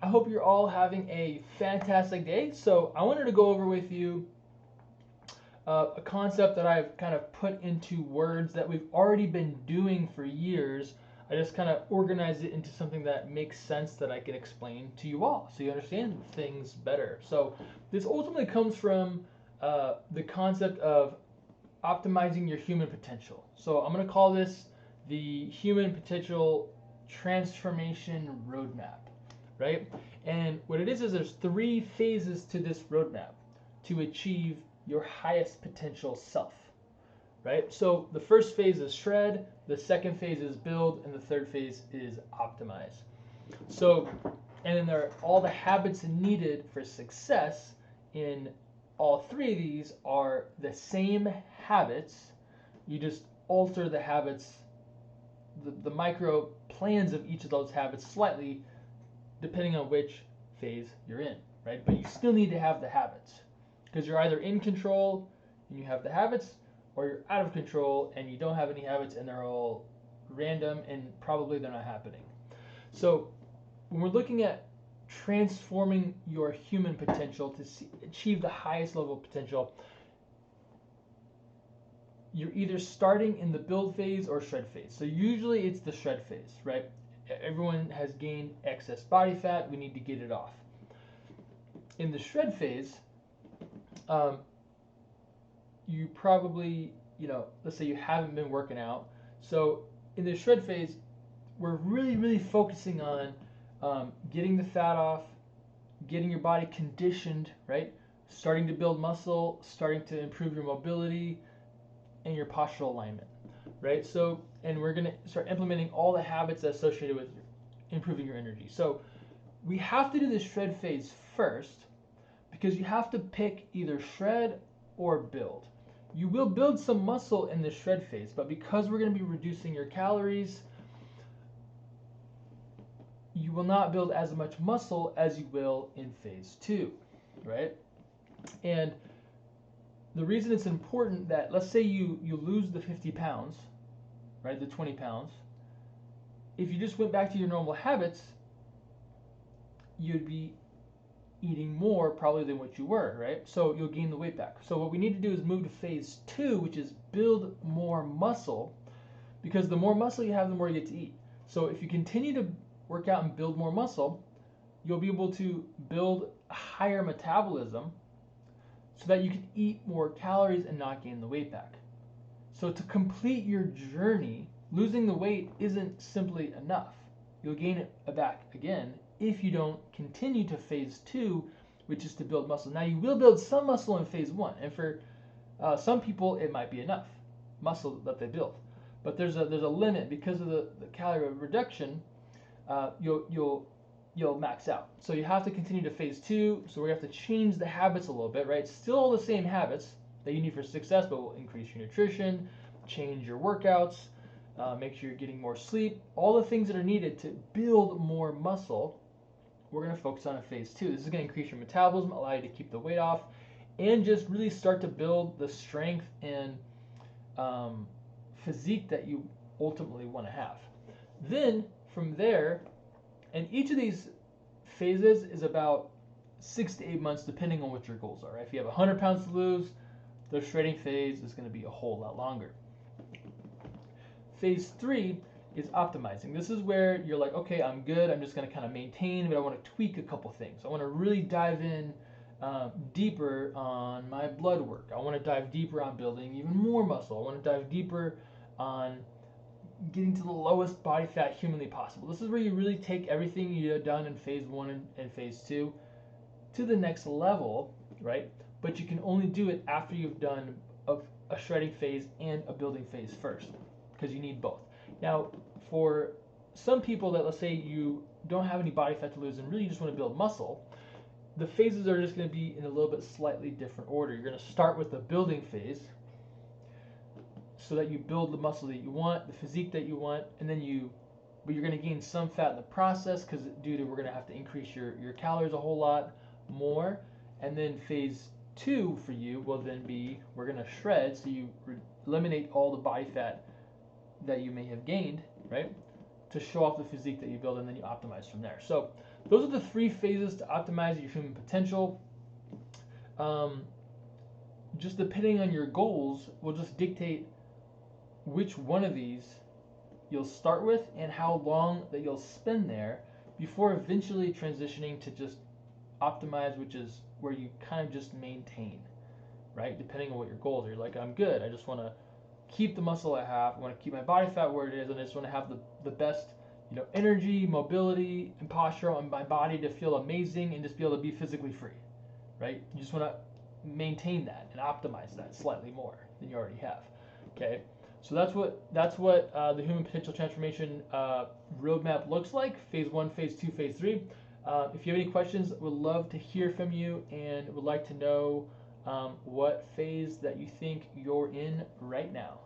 I hope you're all having a fantastic day. So, I wanted to go over with you a concept that I've kind of put into words that we've already been doing for years. I just kind of organized it into something that makes sense that I can explain to you all so you understand things better. So, this ultimately comes from the concept of optimizing your human potential. So, I'm going to call this the human potential transformation roadmap, right? And what it is there's three phases to this roadmap to achieve your highest potential self, right? So the first phase is shred, the second phase is build, and the third phase is optimize. So, and then there are all the habits needed for success in all three of these are the same habits. You just alter the habits, the micro plans of each of those habits slightly depending on which phase you're in, right? But you still need to have the habits because you're either in control and you have the habits, or you're out of control and you don't have any habits and they're all random and probably they're not happening. So when we're looking at transforming your human potential to achieve the highest level of potential, you're either starting in the build phase or shred phase. So usually it's the shred phase, right? Everyone has gained excess body fat. We need to get it off. In the shred phase, you probably, let's say you haven't been working out. So in the shred phase, we're really focusing on getting the fat off, getting your body conditioned, right? Starting to build muscle, starting to improve your mobility and your postural alignment, right? So, and we're going to start implementing all the habits associated with improving your energy. So we have to do the shred phase first because you have to pick either shred or build. You will build some muscle in the shred phase, but because we're going to be reducing your calories, you will not build as much muscle as you will in phase 2, right? And the reason it's important that, let's say you lose the 50 pounds, right, the 20 pounds, if you just went back to your normal habits, you'd be eating more probably than what you were, right? So you'll gain the weight back. So what we need to do is move to phase 2, which is build more muscle, because the more muscle you have, the more you get to eat. So if you continue to work out and build more muscle, you'll be able to build a higher metabolism so that you can eat more calories and not gain the weight back. So to complete your journey, losing the weight isn't simply enough. You'll gain it back again if you don't continue to phase 2, which is to build muscle. Now you will build some muscle in phase 1, and for some people it might be enough muscle that they build. But there's a limit because of the calorie reduction. You'll max out. So you have to continue to phase 2. So we have to change the habits a little bit, right? Still the same habits that you need for success, but we'll increase your nutrition, change your workouts, make sure you're getting more sleep, all the things that are needed to build more muscle. We're going to focus on in phase 2. This is going to increase your metabolism, allow you to keep the weight off, and just really start to build the strength and physique that you ultimately want to have. Then from there, and each of these phases is about 6 to 8 months depending on what your goals are. Right? If you have 100 pounds to lose, the shredding phase is going to be a whole lot longer. Phase 3 is optimizing. This is where you're like, okay, I'm good. I'm just going to kind of maintain, but I want to tweak a couple things. I want to really dive in deeper on my blood work. I want to dive deeper on building even more muscle. I want to dive deeper on getting to the lowest body fat humanly possible. This is where you really take everything you've done in phase 1 and phase 2 to the next level, right? But you can only do it after you've done a shredding phase and a building phase first, because you need both. Now, for some people that, let's say you don't have any body fat to lose and really just want to build muscle, the phases are just going to be in a little bit slightly different order. You're going to start with the building phase so that you build the muscle that you want, the physique that you want, and then but you're going to gain some fat in the process because we're going to have to increase your calories a whole lot more. And then phase 2 for you will then be, we're going to shred, so you eliminate all the body fat that you may have gained, right? to show off the physique that you build, and then you optimize from there. So those are the 3 phases to optimize your human potential. Just depending on your goals will just dictate which one of these you'll start with and how long that you'll spend there before eventually transitioning to just optimize, which is where you kind of just maintain, right? Depending on what your goals are. You're like, I'm good. I just want to keep the muscle I have. I want to keep my body fat where it is, and I just want to have the best, energy, mobility, and posture on my body to feel amazing and just be able to be physically free, right? You just want to maintain that and optimize that slightly more than you already have. Okay, so that's what the human potential transformation roadmap looks like. Phase 1, phase 2, phase 3. If you have any questions, would love to hear from you and would like to know what phase that you think you're in right now.